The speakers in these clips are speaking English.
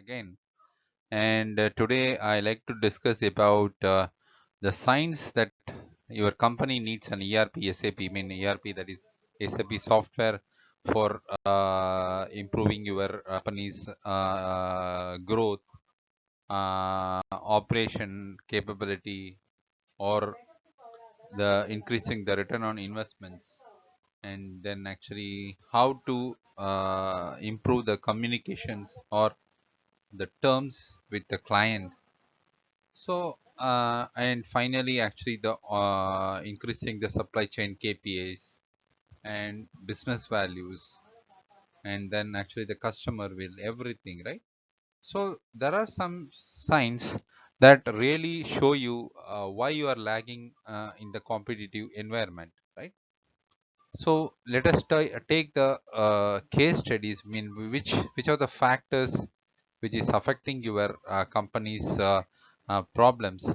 again. And today I like to discuss about the signs that your company needs an ERP SAP. I mean ERP, that is SAP software for improving your company's growth, operation capability, or the increasing the return on investments, and then actually how to improve the communications or the terms with the client. So and finally actually the increasing the supply chain KPIs and business values, and then actually the customer will everything, right? So there are some signs that really show you why you are lagging in the competitive environment, right? So let us take the case studies. I mean, which are the factors which is affecting your company's problems?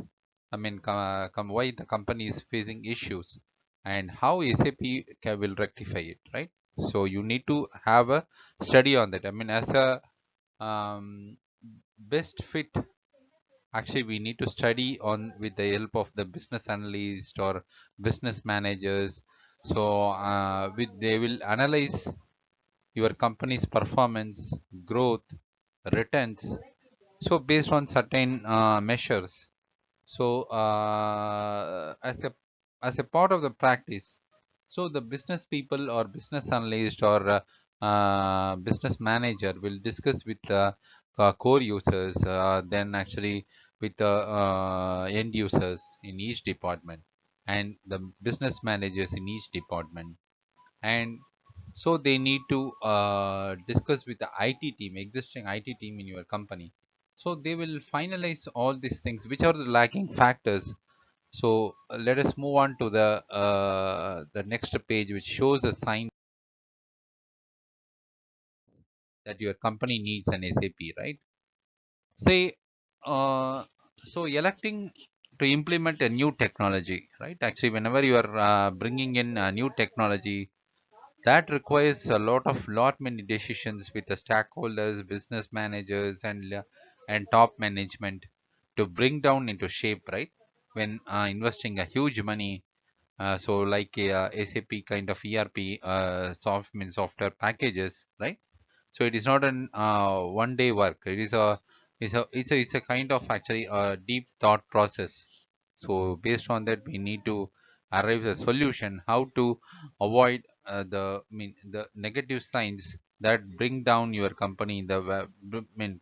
I mean, why the company is facing issues, and how SAP will rectify it, right? So you need to have a study on that. I mean, as a um, best fit, actually we need to study on with the help of the business analyst or business managers. So they will analyze your company's performance, growth, returns, so based on certain measures. So as a part of the practice, so the business people or business analyst or business manager will discuss with the core users, then actually with the end users in each department, and the business managers in each department. And so they need to discuss with the IT team, existing IT team in your company. So they will finalize all these things, which are the lacking factors. So let us move on to the next page, which shows a sign that your company needs an SAP, right? Say, uh, so electing to implement a new technology, right? Actually, whenever you are bringing in a new technology, that requires a lot many decisions with the stakeholders, business managers, and top management to bring down into shape, right? When investing a huge money, so like SAP kind of ERP software packages, right? So it is not an one day work. It is it's a kind of actually a deep thought process. So based on that, we need to arrive a solution how to avoid the negative signs that bring down your company in the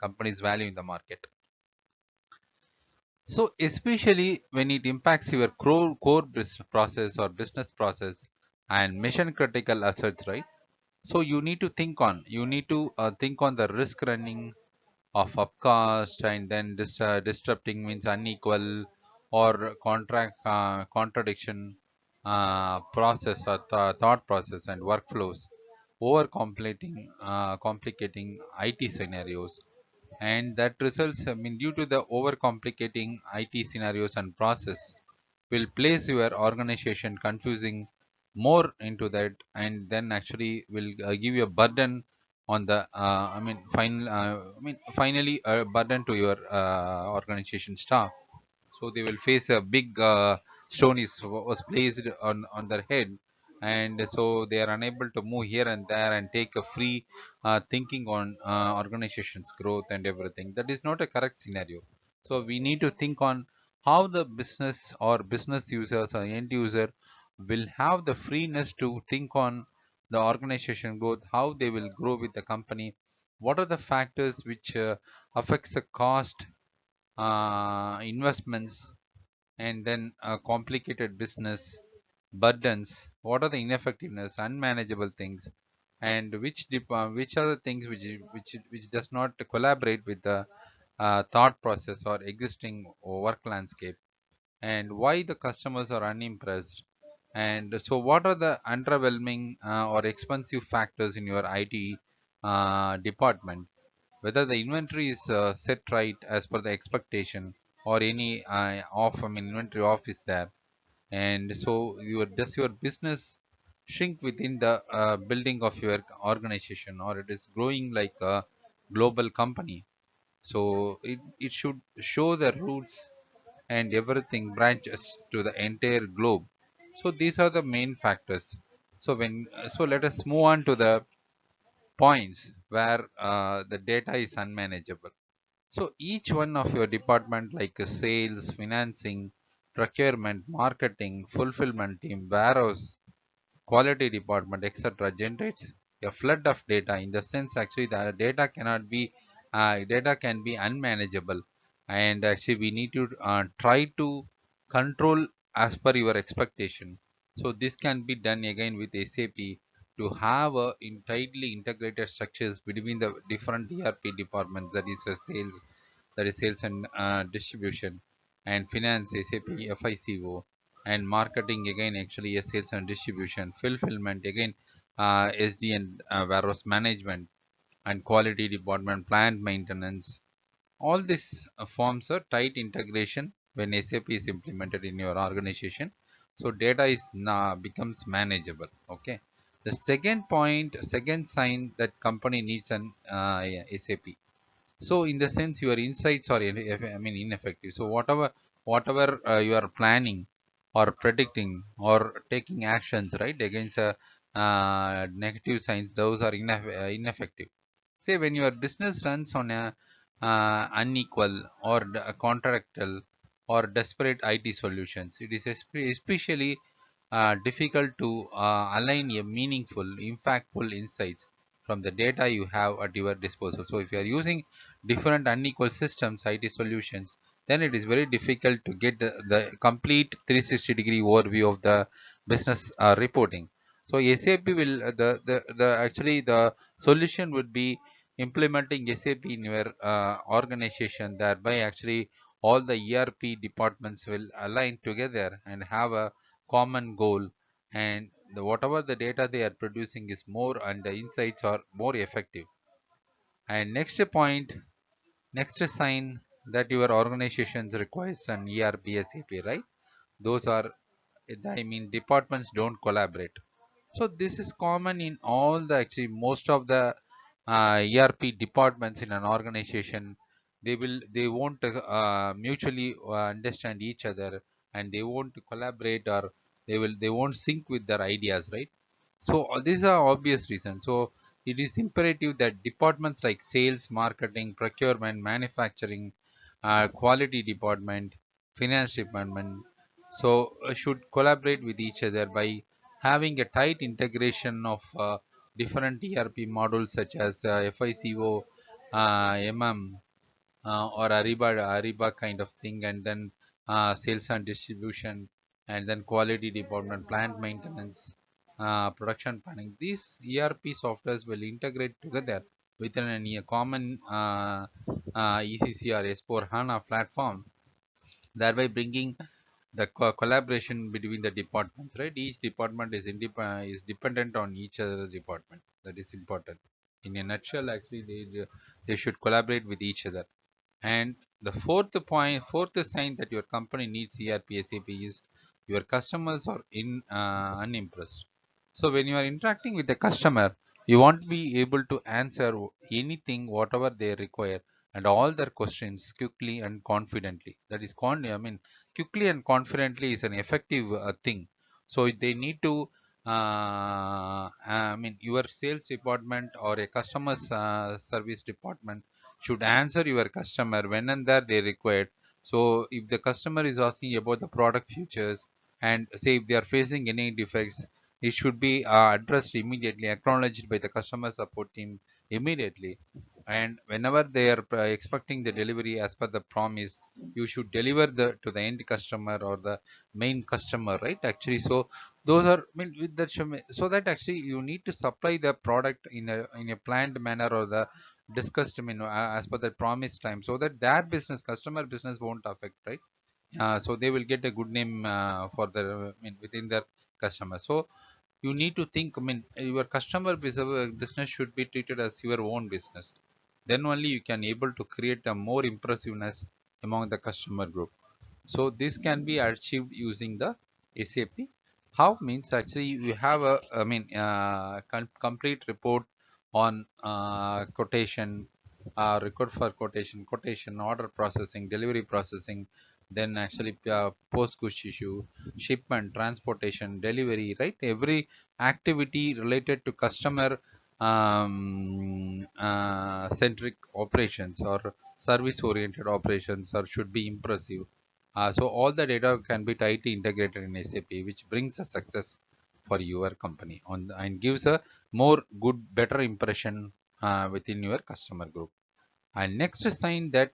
company's value in the market. So especially when it impacts your core business process or business process and mission critical assets, right? So you need to think on the risk running of upcast, and then disrupting means unequal or contradiction process or thought process and workflows, over complicating IT scenarios, and that results, I mean, due to the over complicating IT scenarios and process will place your organization confusing more into that, and then actually will give you a burden on the finally a burden to your organization staff. So they will face a big stone was placed on their head, and so they are unable to move here and there and take a free thinking on organization's growth and everything. That is not a correct scenario. So we need to think on how the business or business users or end user will have the freeness to think on the organization growth, how they will grow with the company, what are the factors which affects the cost, investments, and then complicated business burdens, what are the ineffectiveness, unmanageable things, and which are the things which does not collaborate with the thought process or existing work landscape, and why the customers are unimpressed. And so what are the underwhelming or expensive factors in your IT department, whether the inventory is set right as per the expectation, or any off, I mean inventory off is there. And so does your business shrink within the building of your organization, or it is growing like a global company. So it should show the roots and everything branches to the entire globe. So these are the main factors. So let us move on to the points where the data is unmanageable. So each one of your department like sales, financing, procurement, marketing, fulfillment team, warehouse, quality department, etc., generates a flood of data. In the sense, actually, the data can be unmanageable, and actually, we need to try to control as per your expectation. So this can be done again with SAP to have a tightly integrated structures between the different ERP departments. That is sales, that is sales and distribution, and finance SAP FICO, and marketing again actually a sales and distribution, fulfillment again SD and warehouse management, and quality department, plant maintenance. All this forms a tight integration when SAP is implemented in your organization. So data is now becomes manageable. Okay. The second point, second sign that company needs an SAP. So in the sense your insights are ineffective. So whatever you are planning or predicting or taking actions right against a negative signs, those are ineffective. Say when your business runs on a unequal or contractual or desperate IT solutions, it is especially difficult to align a meaningful, impactful insights from the data you have at your disposal. So if you are using different unequal systems, IT solutions, then it is very difficult to get the complete 360-degree overview of the business reporting. So SAP will the actually the solution would be implementing SAP in your organization. Thereby, actually, all the ERP departments will align together and have a common goal, and whatever the data they are producing is more, and the insights are more effective. And next point, next sign that your organizations requires an ERP SAP, right? Those are, I mean, departments don't collaborate. So this is common in all the actually most of the ERP departments in an organization. They won't mutually understand each other, and they won't collaborate, or they won't sync with their ideas, right? So these are obvious reasons. So it is imperative that departments like sales, marketing, procurement, manufacturing, quality department, finance department, so should collaborate with each other by having a tight integration of different ERP models such as FICO, or Ariba kind of thing, and then sales and distribution, and then quality department, plant maintenance, production planning. These ERP softwares will integrate together within a common ECC or S4 HANA platform, thereby bringing the collaboration between the departments, right? Each department is is dependent on each other department. That is important. In a nutshell, actually, they should collaborate with each other. And the fourth point, fourth sign that your company needs ERP SAP is your customers are unimpressed. So when you are interacting with the customer, you want to be able to answer anything, whatever they require, and all their questions quickly and confidently. That is, quickly and confidently is an effective thing. So they need to, your sales department or a customer service department should answer your customer when and there they required. So if the customer is asking about the product features, and say if they are facing any defects, it should be addressed immediately, acknowledged by the customer support team immediately. And whenever they are expecting the delivery as per the promise, you should deliver the to the end customer or the main customer, right? Actually, so those are, with that, so that actually you need to supply the product in a planned manner, or the discussed, as per the promised time, so that their business, customer business, won't affect, right? So they will get a good name for the, within their customer. So you need to think, your customer business should be treated as your own business. Then only you can able to create a more impressiveness among the customer group. So this can be achieved using the SAP. How means actually you have a, complete report on quotation, record for quotation, order processing, delivery processing, then actually post push issue, shipment, transportation, delivery, right? Every activity related to customer centric operations or service oriented operations or should be impressive. So all the data can be tightly integrated in SAP, which brings a success for your company on and gives a more good, better impression within your customer group. And next sign that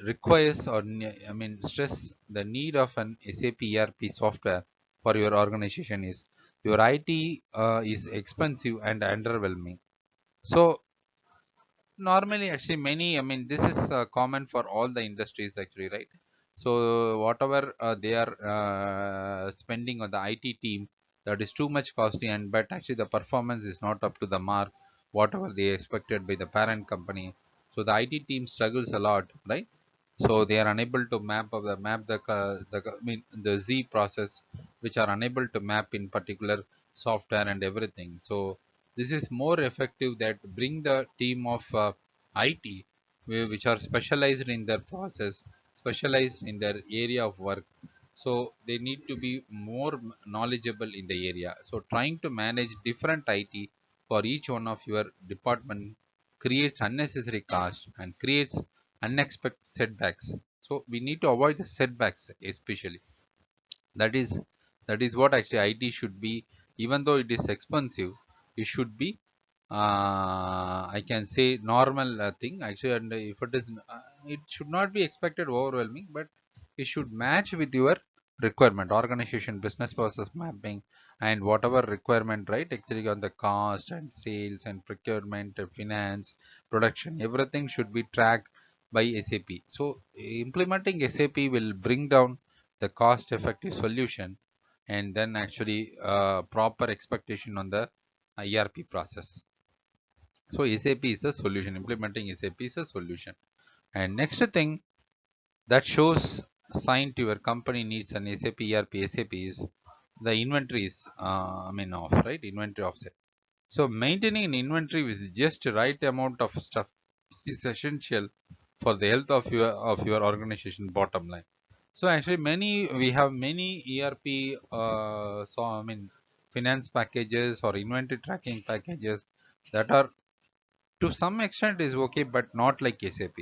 requires or stress the need of an SAP ERP software for your organization is your IT is expensive and underwhelming. So normally, actually, many, this is common for all the industries, actually, right? So, whatever they are spending on the IT team, that is too much costly, and but actually, the performance is not up to the mark, whatever they expected by the parent company. So, the IT team struggles a lot, right? So, they are unable to map the Z process, which are unable to map in particular software and everything. So, this is more effective that bring the team of IT which are specialized in their process, specialized in their area of work. So they need to be more knowledgeable in the area. So trying to manage different IT for each one of your department creates unnecessary cost and creates unexpected setbacks. So we need to avoid the setbacks especially. That is that is what actually IT should be. Even though it is expensive, it should be I can say normal thing actually, and if it is, it should not be expected overwhelming, but it should match with your requirement, organization, business process mapping, and whatever requirement, right? Actually, on the cost and sales and procurement, finance, production, everything should be tracked by SAP. So, implementing SAP will bring down the cost-effective solution, and then actually proper expectation on the ERP process. So SAP is a solution. Implementing SAP is a solution. And next thing that shows sign to your company needs an SAP ERP SAP is the inventory is off, right? Inventory offset. So maintaining an inventory with just the right amount of stuff is essential for the health of your organization bottom line. So actually we have many ERP finance packages or inventory tracking packages that are to some extent is okay, but not like SAP.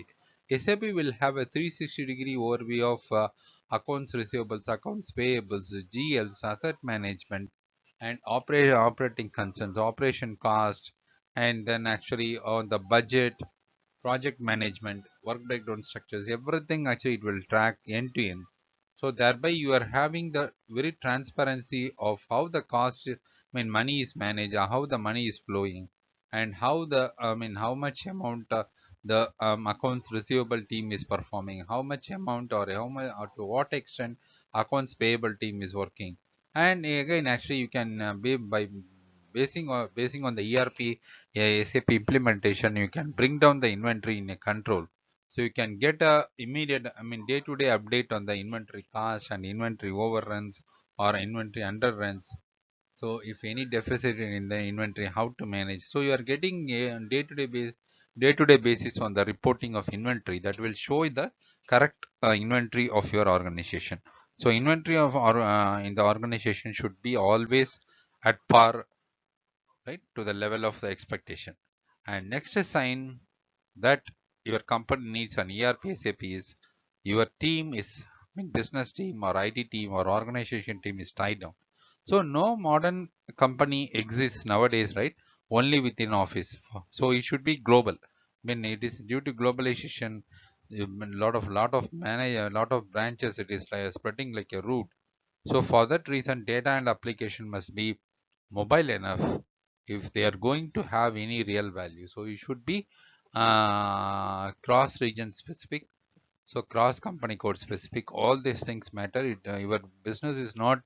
SAP will have a 360-degree overview of accounts receivables, accounts payables, GLs, asset management, and operating concerns, operation cost, and then actually on the budget, project management, work breakdown structures, everything actually it will track end to end. So thereby you are having the very transparency of how the cost, money is managed, how the money is flowing, and how how much amount the accounts receivable team is performing, how much amount or how much or to what extent accounts payable team is working. And again, actually you can be by basing on the ERP SAP implementation, you can bring down the inventory in a control. So you can get a immediate, day-to-day update on the inventory cost and inventory overruns or inventory underruns. So if any deficit in the inventory, how to manage. So you are getting a day-to-day basis on the reporting of inventory that will show the correct inventory of your organization. So inventory of our in the organization should be always at par, right, to the level of the expectation. And next sign that your company needs an ERP SAP is your team is, business team or IT team or organization team is tied down. So no modern company exists nowadays, right? Only within office. So it should be global. It is due to globalization, a lot of branches. It is like spreading like a root. So for that reason, data and application must be mobile enough if they are going to have any real value. So you should be cross region specific, so cross company code specific. All these things matter. Your business is not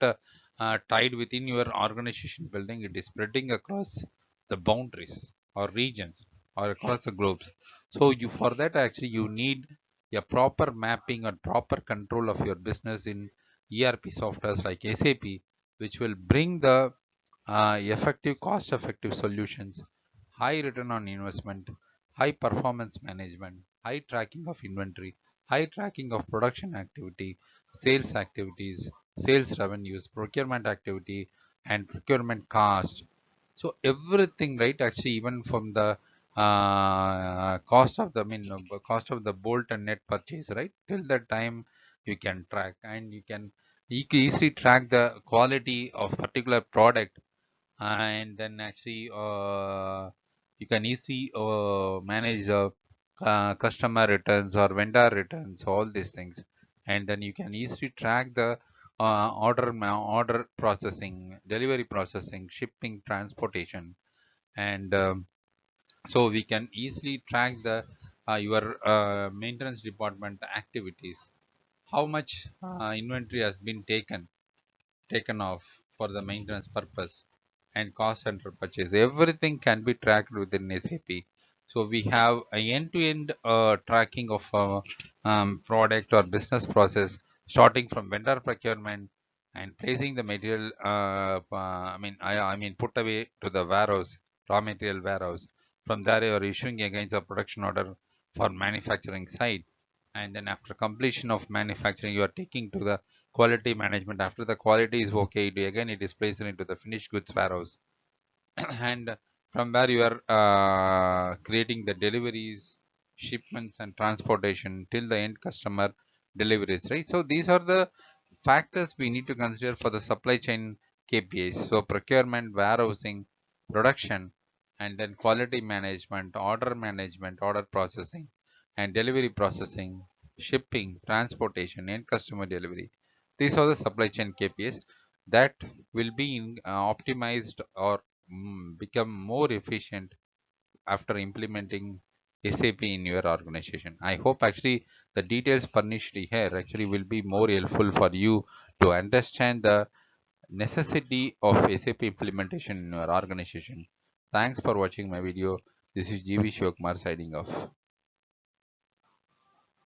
tied within your organization building. It is spreading across the boundaries or regions or across the globes. So you for that actually you need a proper mapping and proper control of your business in ERP softwares like SAP, which will bring the effective cost effective solutions, high return on investment, high performance management, high tracking of inventory, high tracking of production activity, sales activities, sales revenues, procurement activity, and procurement cost. So everything, right? Actually, even from the cost of the, cost of the bolt and net purchase, right? Till that time, you can track, and you can easily track the quality of particular product, and then actually you can easily manage the customer returns or vendor returns, all these things, and then you can easily track the order processing, delivery processing, shipping, transportation, and so we can easily track the your maintenance department activities, how much inventory has been taken off for the maintenance purpose, and cost center purchase. Everything can be tracked within SAP. So we have a end-to-end tracking of product or business process, starting from vendor procurement and placing the material. I mean, put away to the warehouse, raw material warehouse. From there, you are issuing against a production order for manufacturing site, and then after completion of manufacturing, you are taking to the quality management. After the quality is okay, again it is placed into the finished goods warehouse. And from where you are creating the deliveries, shipments, and transportation till the end customer deliveries, right? So these are the factors we need to consider for the supply chain KPIs. So procurement, warehousing, production, and then quality management, order processing, and delivery processing, shipping, transportation, and customer delivery. These are the supply chain KPIs that will be optimized or become more efficient after implementing SAP in your organization. I hope actually the details furnished here actually will be more helpful for you to understand the necessity of SAP implementation in your organization. Thanks for watching my video. This is GV Shivakkumar signing off.